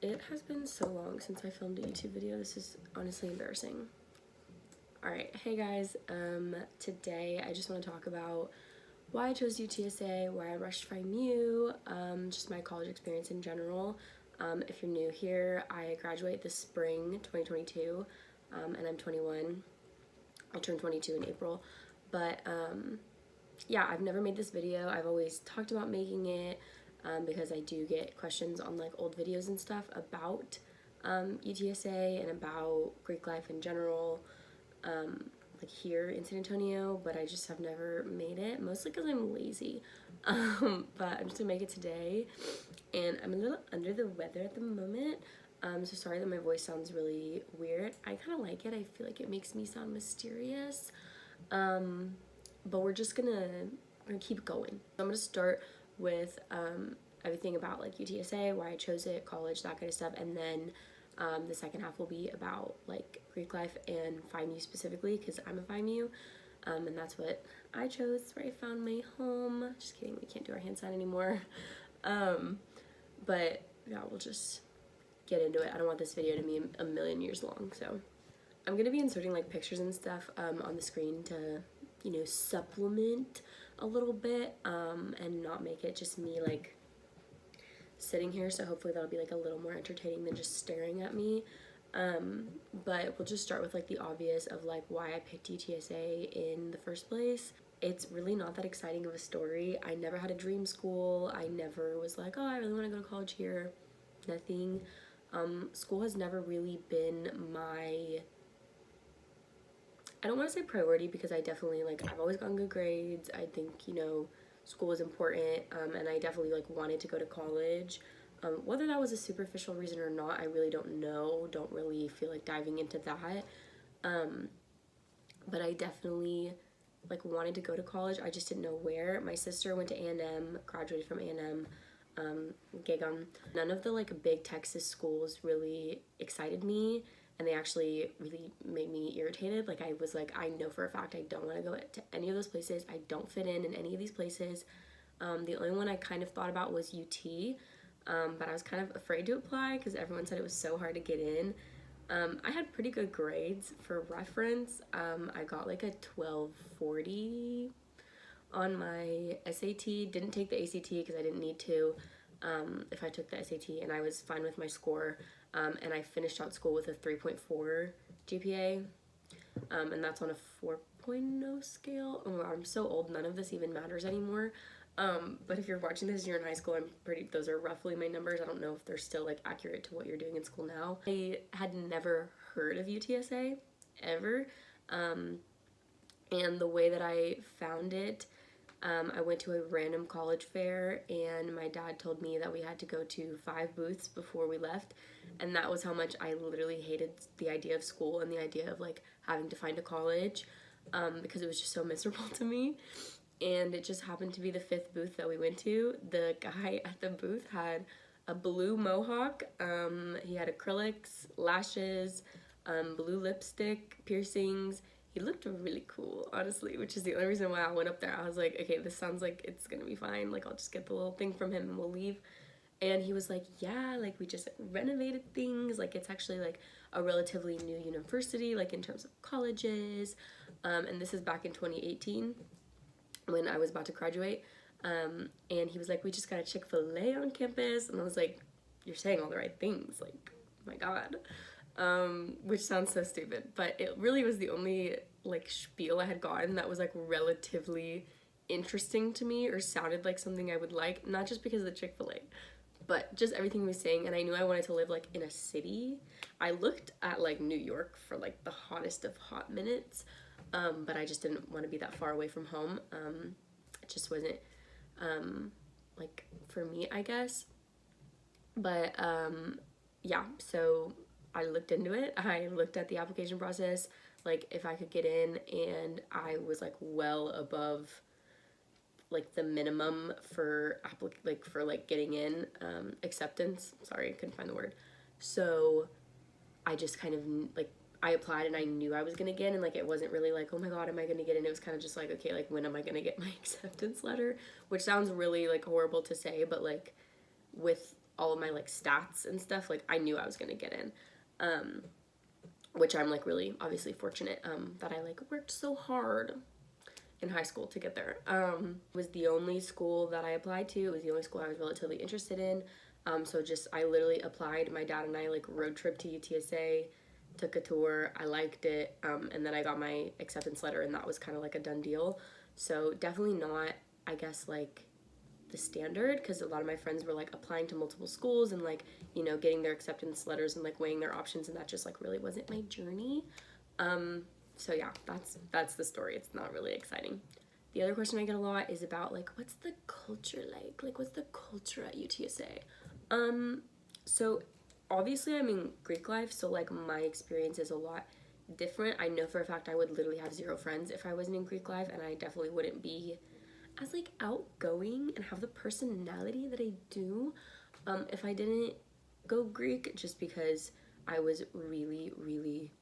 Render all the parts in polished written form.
It has been so long since I filmed a YouTube video. This is honestly embarrassing. Alright, hey guys, today I just want to talk about why I chose UTSA, why I rushed Phi Mu, just my college experience in general. If you're new here, I graduate this spring, 2022, and I'm 21. I'll turn 22 in April, but yeah, I've never made this video. I've always talked about making it because I do get questions on like old videos and stuff about UTSA and about Greek life in general, like here in San Antonio, but I just have never made it, mostly because I'm lazy. But I'm just gonna make it today, and I'm a little under the weather at the moment, so sorry that my voice sounds really weird. I kind of like it. I feel like it makes me sound mysterious, but we're just gonna keep going. I'm gonna start with everything about like UTSA, why I chose it, college, that kind of stuff, and then the second half will be about like Greek life and Phi Mu specifically, because I'm a Phi Mu, and that's what I chose, where I found my home. Just kidding, we can't do our hand sign anymore. But yeah, we'll just get into it. I don't want this video to be a million years long, so I'm gonna be inserting like pictures and stuff on the screen to, you know, supplement a little bit, and not make it just me like sitting here, so hopefully that'll be like a little more entertaining than just staring at me. But we'll just start with like the obvious of like why I picked UTSA in the first place. It's really not that exciting of a story. I never had a dream school. I never was like, oh, I really want to go to college here. Nothing. School has never really been my, I don't want to say priority, because I definitely, like, I've always gotten good grades. I think, you know, school is important, and I definitely like wanted to go to college. Whether that was a superficial reason or not, I really don't know. Don't really feel like diving into that. But I definitely like wanted to go to college. I just didn't know where. My sister went to A&M, graduated from A&M, Gigum. None of the like big Texas schools really excited me, and they actually really made me irritated. Like I was like, I know for a fact I don't want to go to any of those places. I don't fit in any of these places. The only one I kind of thought about was UT, but I was kind of afraid to apply because everyone said it was so hard to get in. I had pretty good grades. For reference, I got like a 1240 on my SAT. Didn't take the ACT because I didn't need to, if I took the SAT, and I was fine with my score. And I finished out school with a 3.4 GPA, and that's on a 4.0 scale. Oh my god, I'm so old, none of this even matters anymore. But if you're watching this, you're in high school, those are roughly my numbers. I don't know if they're still like accurate to what you're doing in school now. I had never heard of UTSA ever, and the way that I found it, I went to a random college fair, and my dad told me that we had to go to 5 booths before we left, and that was how much I literally hated the idea of school and the idea of like having to find a college, because it was just so miserable to me. And it just happened to be the 5th booth that we went to. The guy at the booth had a blue mohawk, he had acrylics, lashes, blue lipstick, piercings. He looked really cool, honestly, which is the only reason why I went up there. I was like, okay, this sounds like it's gonna be fine. Like, I'll just get the little thing from him and we'll leave. And he was like, yeah, like we just renovated things. Like it's actually like a relatively new university, like in terms of colleges. And this is back in 2018 when I was about to graduate. And he was like, we just got a Chick-fil-A on campus. And I was like, you're saying all the right things. Like, oh my God. Which sounds so stupid, but it really was the only like spiel I had gotten that was like relatively interesting to me or sounded like something I would like, not just because of the Chick-fil-A, but just everything he was saying. And I knew I wanted to live like in a city. I looked at like New York for like the hottest of hot minutes, but I just didn't want to be that far away from home. It just wasn't like for me, I guess. But yeah, so I looked into it. I looked at the application process, like if I could get in, and I was like well above like the minimum for getting in, acceptance. Sorry, I couldn't find the word. So I just kind of like, I applied and I knew I was gonna get in, and like it wasn't really like, oh my god, am I gonna get in? It was kind of just like, okay, like when am I gonna get my acceptance letter? Which sounds really like horrible to say, but like with all of my like stats and stuff, like I knew I was gonna get in, which I'm like really obviously fortunate that I like worked so hard in high school to get there. It was the only school that I applied to. It was the only school I was relatively interested in. So just I literally applied. My dad and I like road trip to UTSA, took a tour. I liked it, and then I got my acceptance letter, and that was kind of like a done deal. So definitely not, I guess, like the standard, because a lot of my friends were like applying to multiple schools and like, you know, getting their acceptance letters and like weighing their options, and that just like really wasn't my journey. So yeah, that's the story. It's not really exciting. The other question I get a lot is about like, what's the culture like? Like, what's the culture at UTSA? So obviously I'm in Greek life, so like my experience is a lot different. I know for a fact I would literally have 0 friends if I wasn't in Greek life, and I definitely wouldn't be as like outgoing and have the personality that I do if I didn't go Greek, just because I was really, really,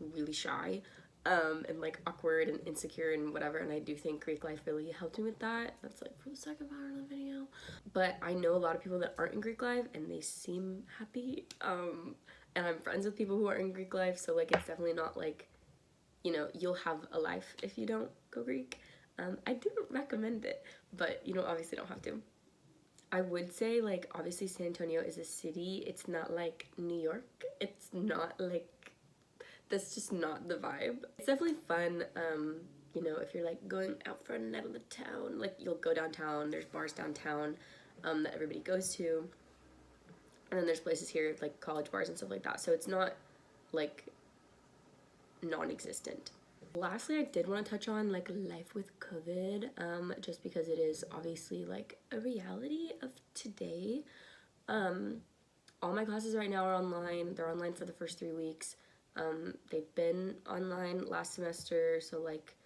really shy and like awkward and insecure and whatever, and I do think Greek life really helped me with that. That's like for the second part of the video. But I know a lot of people that aren't in Greek life and they seem happy, and I'm friends with people who are in Greek life, so like it's definitely not like, you know, you'll have a life if you don't go Greek. I do recommend it, but you know, obviously don't have to. I would say like obviously San Antonio is a city. It's not like New York. It's not like, that's just not the vibe. It's definitely fun, you know, if you're like going out for a night of the town, like you'll go downtown, there's bars downtown that everybody goes to, and then there's places here like college bars and stuff like that, so it's not like non-existent. Lastly, I did want to touch on like life with COVID, just because it is obviously like a reality of today. All my classes right now are online. They're online for the first 3 weeks. They've been online last semester, so like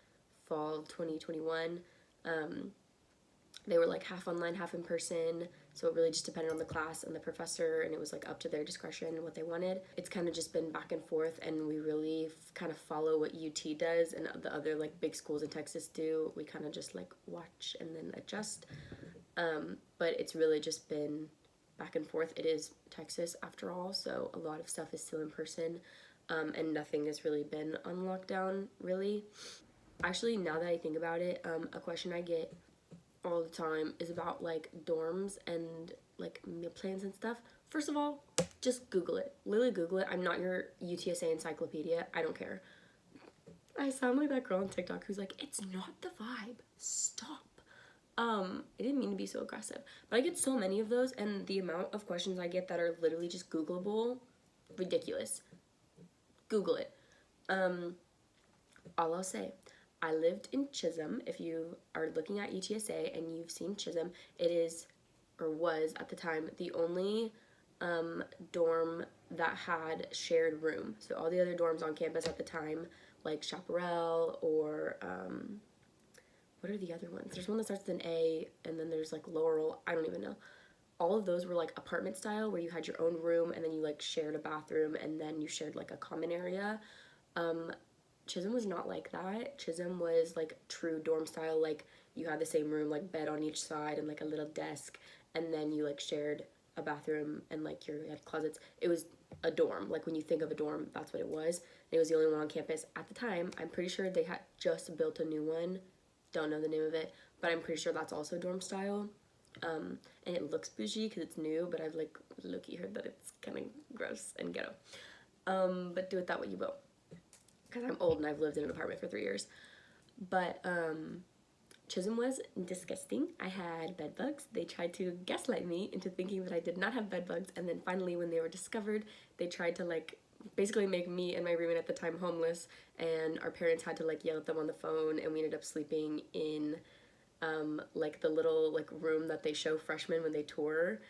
fall 2021. They were like half online, half in person, so it really just depended on the class and the professor, and it was like up to their discretion what they wanted. It's kind of just been back and forth, and we really kind of follow what UT does and the other like big schools in Texas do. We kind of just like watch and then adjust, but it's really just been back and forth. It is Texas after all, so a lot of stuff is still in person, and nothing has really been on lockdown, really. Actually, now that I think about it, a question I get all the time is about like dorms and like meal plans and stuff. First of all, just Google it. Literally Google it. I'm not your UTSA encyclopedia. I don't care. I sound like that girl on TikTok who's like, it's not the vibe. Stop. I didn't mean to be so aggressive, but I get so many of those, and the amount of questions I get that are literally just Googleable, ridiculous. Google it. All I'll say, I lived in Chisholm. If you are looking at UTSA and you've seen Chisholm, it is, or was at the time, the only dorm that had shared room. So all the other dorms on campus at the time, like Chaparral or what are the other ones? There's one that starts with an A, and then there's like Laurel. I don't even know. All of those were like apartment style, where you had your own room and then you like shared a bathroom and then you shared like a common area. Chisholm was not like that. Chisholm was like true dorm style, like you had the same room, like bed on each side and like a little desk, and then you like shared a bathroom and like you had closets. It was a dorm. Like when you think of a dorm, that's what it was. And it was the only one on campus at the time. I'm pretty sure they had just built a new one. Don't know the name of it, but I'm pretty sure that's also dorm style. And it looks bougie because it's new, but I've like low-key heard that it's kind of gross and ghetto. But do it that way you will. Because I'm old and I've lived in an apartment for 3 years. But Chisholm was disgusting. I had bed bugs. They tried to gaslight me into thinking that I did not have bed bugs, and then finally when they were discovered, they tried to like basically make me and my roommate at the time homeless, and our parents had to like yell at them on the phone, and we ended up sleeping in like the little like room that they show freshmen when they tour.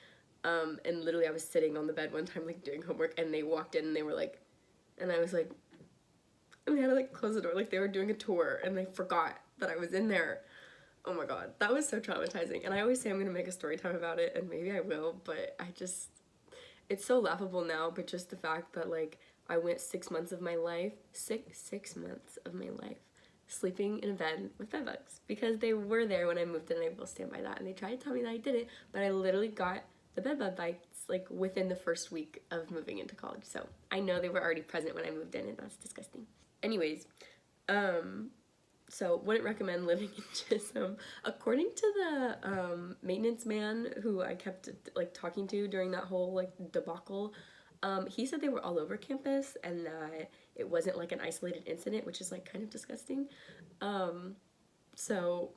And literally I was sitting on the bed one time like doing homework, and they walked in and they were like, and I was like, and they had to like close the door, like they were doing a tour and they forgot that I was in there. Oh my god, that was so traumatizing. And I always say I'm gonna make a story time about it, and maybe I will, but I just, it's so laughable now, but just the fact that like I went 6 months of my life, six months of my life sleeping in a bed with bedbugs, because they were there when I moved in, and I will stand by that. And they tried to tell me that I did it, but I literally got the bed bites like within the first week of moving into college. So I know they were already present when I moved in, and that's disgusting. Anyways, so wouldn't recommend living in Chisholm. According to the maintenance man who I kept like talking to during that whole like debacle, he said they were all over campus and that it wasn't like an isolated incident, which is like kind of disgusting. So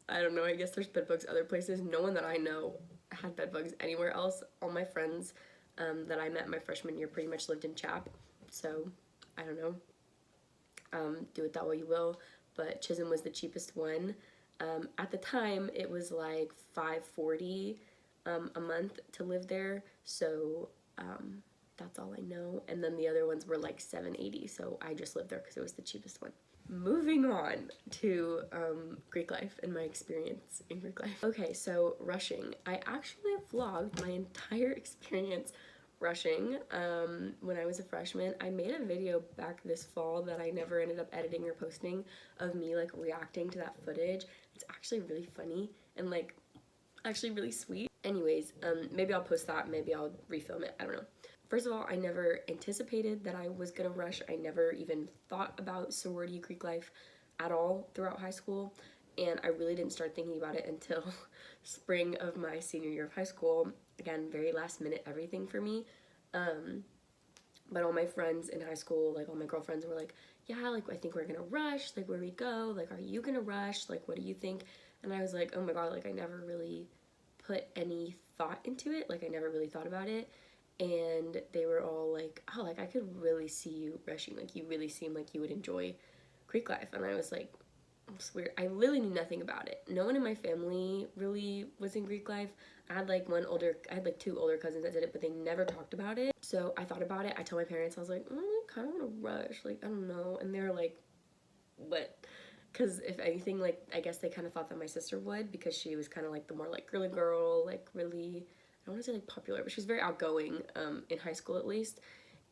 I don't know, I guess there's bed bugs other places. No one that I know had bed bugs anywhere else. All my friends that I met my freshman year pretty much lived in Chap. So I don't know. Do it that way you will. But Chisholm was the cheapest one. At the time, it was like $540 a month to live there. So that's all I know. And then the other ones were like $780. So I just lived there because it was the cheapest one. Moving on to Greek life and my experience in Greek life. Okay, so rushing. I actually vlogged my entire experience rushing when I was a freshman. I made a video back this fall that I never ended up editing or posting of me like reacting to that footage. It's actually really funny and like actually really sweet. Anyways, maybe I'll post that, maybe I'll refilm it, I don't know. First of all, I never anticipated that I was gonna rush. I never even thought about sorority Greek life at all throughout high school, and I really didn't start thinking about it until spring of my senior year of high school. Again, very last minute everything for me. But all my friends in high school, like all my girlfriends were like, yeah, like I think we're gonna rush, like where we go, like are you gonna rush, like what do you think? And I was like, oh my god, like I never really put any thought into it, like I never really thought about it. And they were all like, oh, like I could really see you rushing, like you really seem like you would enjoy Greek life. And I was like, it's weird. I literally knew nothing about it. No one in my family really was in Greek life. I had like two older cousins that did it, but they never talked about it. So I thought about it. I told my parents, I was like, I kind of want to rush, like I don't know. And they were like, what? Because if anything, like I guess they kind of thought that my sister would, because she was kind of like the more like girly girl, like really, I don't want to say like popular, but she was very outgoing in high school at least,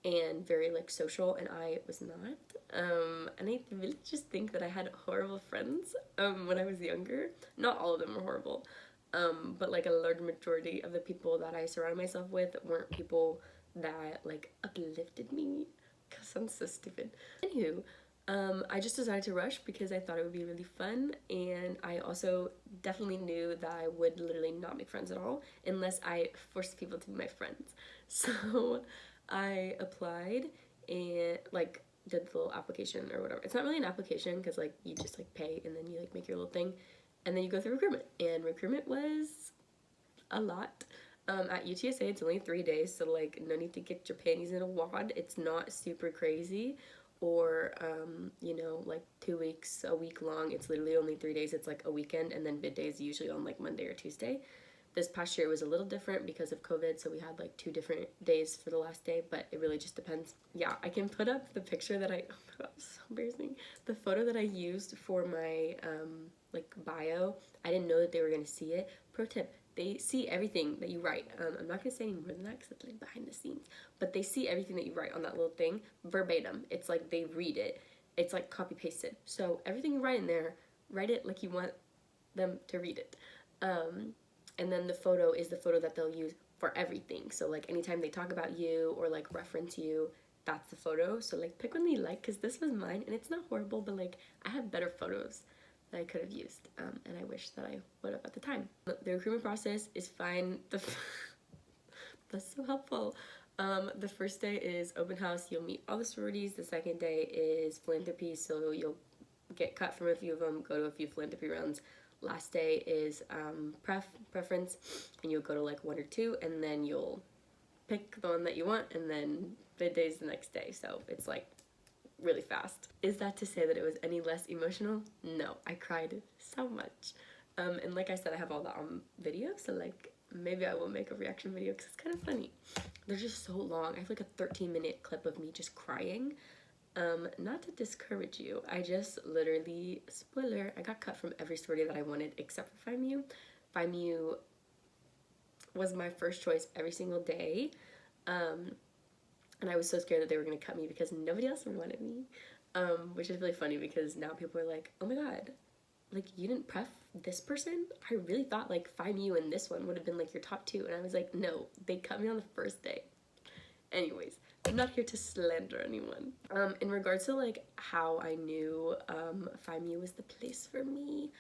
and very like social, and I was not. And I really just think that I had horrible friends when I was younger. Not all of them were horrible, but like a large majority of the people that I surrounded myself with weren't people that like uplifted me. Cause sounds so stupid. Anywho, I just decided to rush because I thought it would be really fun, and I also definitely knew that I would literally not make friends at all unless I forced people to be my friends. So I applied and like did the little application or whatever. It's not really an application because like you just like pay and then you like make your little thing and then you go through recruitment, and recruitment was a lot. At UTSA it's only 3 days, so like no need to get your panties in a wad. It's not super crazy, or you know, like 2 weeks, a week long. It's literally only 3 days. It's like a weekend, and then bid day is usually on like Monday or Tuesday. This past year was a little different because of COVID, so we had like 2 different days for the last day, but it really just depends. Yeah, I can put up the picture that I, oh my god, it's so embarrassing. The photo that I used for my like bio. I didn't know that they were gonna see it. Pro tip, they see everything that you write. I'm not gonna say any more than that because it's like behind the scenes, but they see everything that you write on that little thing verbatim. It's like they read it. It's like copy pasted. So everything you write in there, write it like you want them to read it. And then the photo is the photo that they'll use for everything. So like anytime they talk about you or like reference you, that's the photo. So like pick one that you like, because this was mine and it's not horrible, but like I have better photos that I could have used, and I wish that I would have at the time. The recruitment process is fine. That's so helpful. The first day is open house. You'll meet all the sororities. The second day is philanthropy, so you'll get cut from a few of them, go to a few philanthropy rounds. Last day is preference, and you'll go to like 1 or 2, and then you'll pick the one that you want, and then bid day is the next day. So it's like really fast. Is that to say that it was any less emotional? No, I cried so much. And like I said, I have all that on video, so like maybe I will make a reaction video because it's kind of funny. They're just so long. I have like a 13-minute clip of me just crying. Not to discourage you, I just literally, spoiler, I got cut from every sorority that I wanted except for Phi Mu. Phi Mu was my first choice every single day, and I was so scared that they were going to cut me because nobody else wanted me, which is really funny because now people are like, oh my god, like, you didn't pref this person? I really thought, like, Phi Mu and this one would have been, like, your top two. And I was like, no, they cut me on the first day. Anyways, I'm not here to slander anyone. In regards to, like, how I knew Phi Mu was the place for me,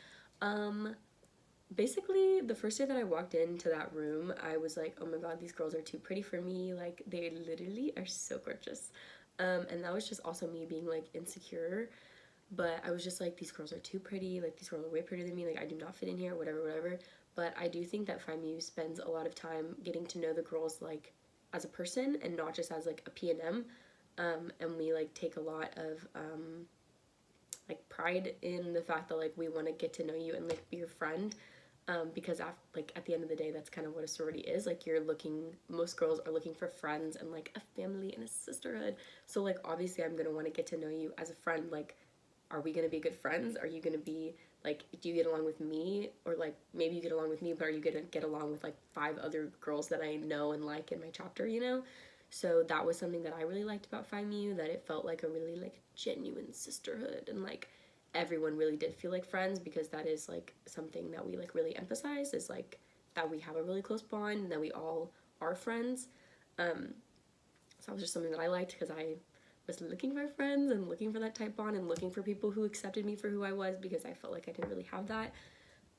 basically, the first day that I walked into that room, I was like, oh my god, these girls are too pretty for me. Like, they literally are so gorgeous. And that was just also me being, like, insecure. But I was just like, these girls are too pretty, like, these girls are way prettier than me, like, I do not fit in here, whatever. But I do think that Phi Mu spends a lot of time getting to know the girls, like, as a person and not just as, like, a P&M. And we, like, take a lot of, like, pride in the fact that, like, we want to get to know you and, like, be your friend. Because like, at the end of the day, that's kind of what a sorority is. Like, most girls are looking for friends and, like, a family and a sisterhood. So, like, obviously I'm gonna want to get to know you as a friend. Like, are we gonna be good friends? Are you gonna be, like, do you get along with me? Or, like, maybe you get along with me, but are you gonna get along with, like, 5 other girls that I know and like in my chapter, you know? So that was something that I really liked about Phi Mu, that it felt like a really, like, genuine sisterhood, and, like, everyone really did feel like friends, because that is, like, something that we, like, really emphasize, is, like, that we have a really close bond and that we all are friends. So that was just something that I liked, because I was looking for friends and looking for that type bond and looking for people who accepted me for who I was, because I felt like I didn't really have that.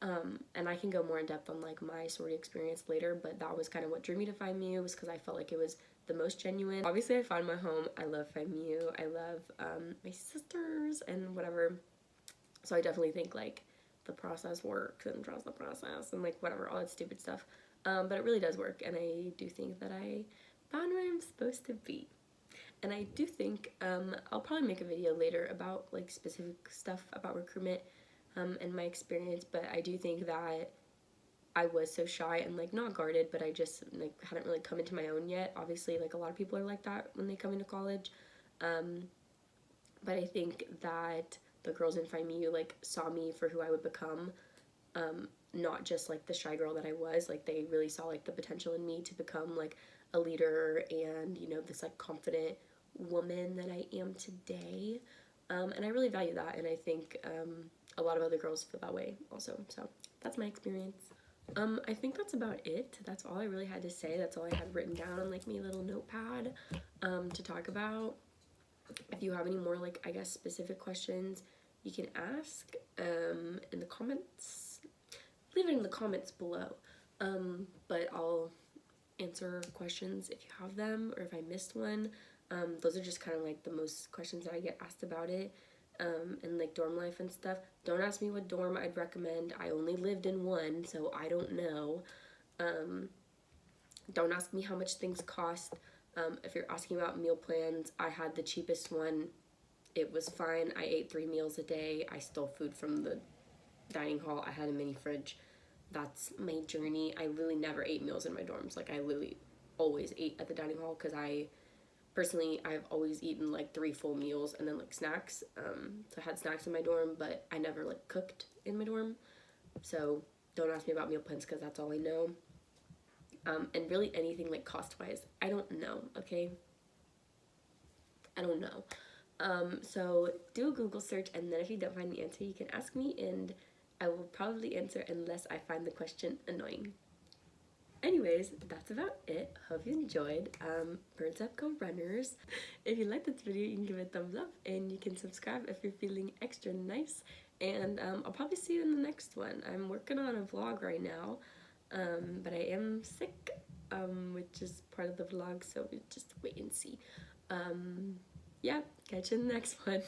And I can go more in depth on, like, my sorority experience later, but that was kind of what drew me to Phi Mu, was because I felt like it was the most genuine. Obviously, I found my home. I love Phi Mu. I love my sisters and whatever. So I definitely think, like, the process works and trust the process and, like, whatever, all that stupid stuff. But it really does work, and I do think that I found where I'm supposed to be. And I do think I'll probably make a video later about, like, specific stuff about recruitment and my experience, but I do think that I was so shy and, like, not guarded, but I just, like, hadn't really come into my own yet. Obviously, like, a lot of people are like that when they come into college. But I think that the girls in Phi Mu, like, saw me for who I would become, not just, like, the shy girl that I was. Like, they really saw, like, the potential in me to become, like, a leader and, you know, this, like, confident woman that I am today. And I really value that, and I think a lot of other girls feel that way also. So that's my experience. I think that's about it. That's all I really had to say. That's all I had written down on, like, my little notepad to talk about. If you have any more, like, I guess, specific questions, you can ask in the comments. Leave it in the comments below. But I'll answer questions if you have them, or if I missed one. Those are just kind of, like, the most questions that I get asked about it, and, like, dorm life and stuff. Don't ask me what dorm I'd recommend. I only lived in one, so I don't know. Don't ask me how much things cost. If you're asking about meal plans, I had the cheapest one. It was fine. I ate 3 meals a day. I stole food from the dining hall. I had a mini fridge. That's my journey. I really never ate meals in my dorms. Like, I literally always ate at the dining hall, because I've always eaten, like, 3 full meals and then, like, snacks. So I had snacks in my dorm, but I never, like, cooked in my dorm. So don't ask me about meal plans, because that's all I know. And really anything, like, cost-wise, I don't know, okay? I don't know. So do a Google search, and then if you don't find the answer, you can ask me, and I will probably answer unless I find the question annoying. Anyways, that's about it. Hope you enjoyed. Birds up, go runners. If you like this video, you can give it a thumbs up, and you can subscribe if you're feeling extra nice. And I'll probably see you in the next one. I'm working on a vlog right now, but I am sick, which is part of the vlog, so just wait and see. Yeah, catch you in the next one.